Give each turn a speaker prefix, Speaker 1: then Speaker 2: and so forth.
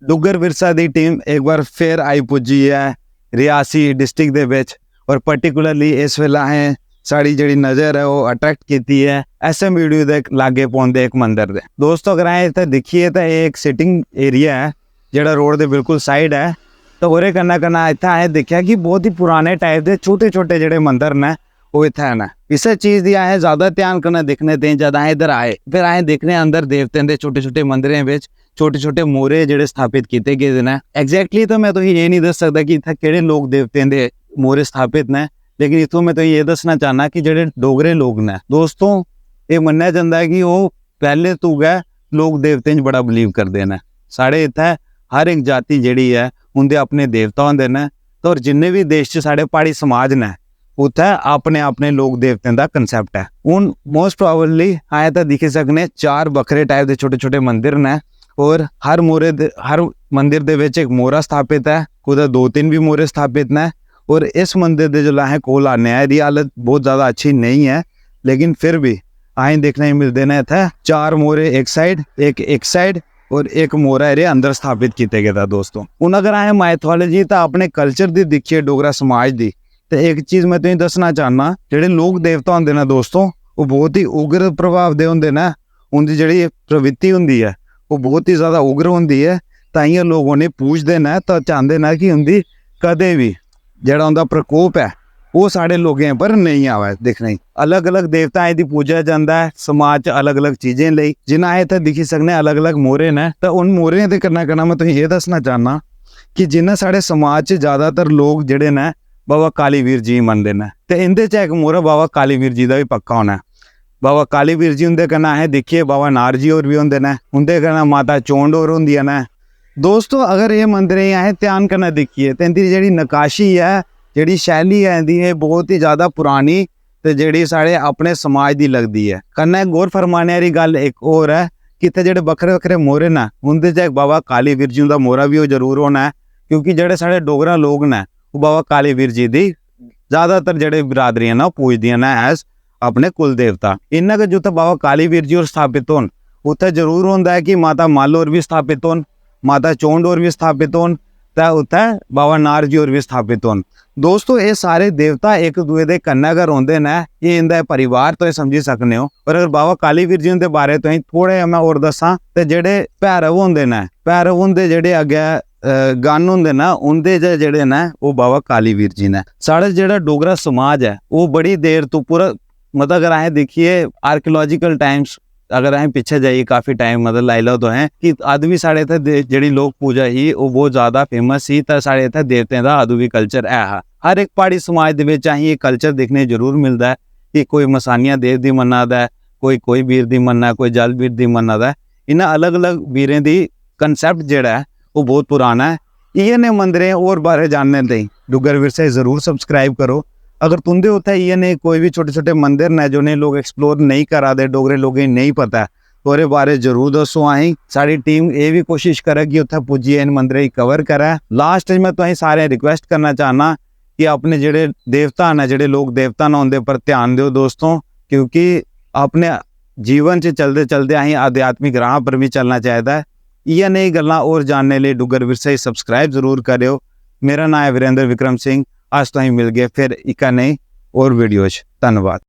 Speaker 1: डुगर विरसा दी team एक बार फिर आई पुजी है रियासी डिस्ट्रिक्ट दे विच और पर्टिकुलरली इस वेले असें साड़ी जिहड़ी नज़र है वो अट्रैक्ट कीती है SM वीडियो दे लागे पौंदे एक मंदिर दे। दोस्तों अगर असें इत्थे दिखिए तो एक सिटिंग एरिया है जिहड़ा रोड दे बिल्कुल साइड है। तो ओहदे कन्नै कन्नै इत्थे असें दिक्खेआ कि बहुत ही पुराने टाइप दे छोटे छोटे जिहड़े मंदिर ने वो इत्थे न। इस चीज़ दी असें ज़्यादा ध्यान कन्नै दिक्खने ते जद असें इधर आए फिर असें दिक्खने अंदर देवतें दे छोटे छोटे मंदिरें विच छोटे छोटे मोरे जिहड़े स्थापित किए गए हैं। एग्जैक्टली तो मैं तुसीं ये नहीं दस सकदा कि इत्थे किहड़े लोक देवतें दे मोरे स्थापित ने, लेकिन इत्थों मैं तुसीं ये दसना चाहना कि जिहड़े डोगरे लोग ने दोस्तों ये मन्निया जांदा है कि वो पहले तो गै लोक देवतें च बड़ा बिलीव करते हैं। साढ़े इत्थे हर एक जाति जिहड़ी है उनके अपने देवता होंदे ने। तो और जिन्ने भी देश च साढ़े पहाड़ी समाज ने उत्थे अपने अपने लोक देवतें का कंसैप्ट है। हुण मोस्ट प्रोबेबली आए तो दिखी सकने 4 बखरे टाइप के छोटे छोटे मंदिर ने और हर मंदिर दे विच एक मोरा स्थापित है, कुदै 2-3 भी मोरे स्थापित ने। और इस मंदिर दे जो असें कोल आने दी हालत बहुत ज़्यादा अच्छी नहीं है, लेकिन फिर भी असें देखने मिलते हैं इत्थे 4 मोरे एक साइड और एक मोरा एरिया अंदर स्थापित किए गए। दोस्तों हुण अगर असें माइथोलॉजी तो अपने कल्चर की देखिए डोगरा समाज की, तो एक चीज़ मैं तुसीं दसना चाहना जिहड़े लोक देवता होंदे ने दोस्तों वो बहुत ही उग्र प्रभाव दे होंदे ने। उनकी जिहड़ी प्रवृत्ति हुंदी है वो बहुत ही ज़्यादा उग्र होंदी है, ताइयों लोग उन्हें पूजते हैं तो चाहते हैं कि उनकी कदे भी जिहड़ा उनका प्रकोप है वो साढ़े लोगों पर नहीं आवे। दिखने अलग अलग देवताएं की पूजा जाता है समाज अलग अलग चीज़ें लई, जिन्हें इत्थे दिखी सकने अलग अलग मोरे ने। तो उन मोरियां दे कन्नै कन्नै मैं तुसीं ये दसना चाहना कि जिन्हें साढ़े समाज च ज़्यादातर लोग जिहड़े ने बाबा कालीवीर जी मनते हैं, तो इनके च एक मोरा बाबा कालीवीर जी का भी पक्का होना है। बाबा कालीवीर जी उनके कन्नै असें दिखिए बाबा नार जी होर भी होंदे ने, उनके कन्नै माता चोंड होर होंदियां ने। दोस्तों अगर ये मंदिरें असें ध्यान कन्नै दिखिए तो इनकी जिहड़ी नकाशी है जिहड़ी शैली है इंदी बहुत ही ज़्यादा पुरानी ते जिहड़ी साढ़े अपने समाज की लगती है। कन्नै गौर फरमाने वाली गल एक होर है कि इत्थे जिहड़े बक्खरे बक्खरे मोरे ने उनके च एक बाबा कालीवीर जी का मोरा भी वो जरूर होना है, क्योंकि जिहड़े साढ़े डोगरा लोग ने वो बाबा कालीवीर जी की ज़्यादातर जिहड़े बिरादरियां ने पूजदियां ने एज अपने कुल देवता। इन्ना के जित्थे बाबा कालीवीर जी और स्थापित होन उत्थे जरूर होंदा है कि माता मल होर भी स्थापित होन, माता चोंड होर भी स्थापित होन, तो उत्थे बाबा नार जी होर भी स्थापित होन। दोस्तों ये सारे देवता एक दूए दे कन्नै गै रौंदे ने, ये इंदा परिवार तो समझी सकने हो। और अगर बाबा कालीवीर जी उनके बारे तो थोड़े मैं और दसां तो जिहड़े भैरव होंदे ने, भैरव होंदे जिहड़े अगे गन होंदे ना उनके जिहड़े ने वो बाबा कालीवीर जी ने। साढ़े जिहड़ा डोगरा समाज है वो बड़ी देर तो पूरा मतलब अगर असें देखिए आर्कियोलॉजिकल टाइम्स अगर असें पिछे जाइए काफ़ी टाइम मतलब लाई लो तो है कि अद भी साढ़े इत्थे जिहड़ी लोक पूजा ही वो बहुत ज़्यादा फेमस सी। तो साढ़े इत्थे देवतें का अदू भी कल्चर है। हर एक पहाड़ी समाज दे विच असें ये कल्चर देखने जरूर मिलता है कि कोई मसानिया देव दी मन्ना दा है, कोई वीर दी मन्ना, कोई जल वीर दी मन्ना दा है। इन्हां अलग अलग वीरें दी कंसैप्ट जिहड़ा है वो बहुत पुराना है। इ'यै ने मंदिरें और बारे जानने ताईं डुगर विरसा ज़रूर सबसक्राइब करो। अगर तुंदे उत्थे इ'यै ने कोई भी छोटे छोटे मंदिर ने जो ने लोग एक्सप्लोर नहीं करा दे, डोगरे लोगें नहीं पता तो ओहदे बारे जरूर दसो। अहीं साड़ी टीम ये भी कोशिश करे कि उत्थे पुज्जिए इन मंदिरें कवर करै। लास्ट में तुसीं सारे रिक्वेस्ट करना चाहना कि अपने जिहड़े देवता ने जिहड़े लोग देवता ने उनके पर ध्यान दो दोस्तों, क्योंकि अपने जीवन च चलते चलते अहीं आध्यात्मिक राह पर भी चलना चाहिए है। इ'यै नेही गल्लां और जानने लिए डुगर विरसा सबसक्राइब जरूर करियो। मेरा नाम है वीरेंद्र विक्रम सिंह। अज तुसीं मिल गए फिर इक नई और वीडियो च। धन्यवाद।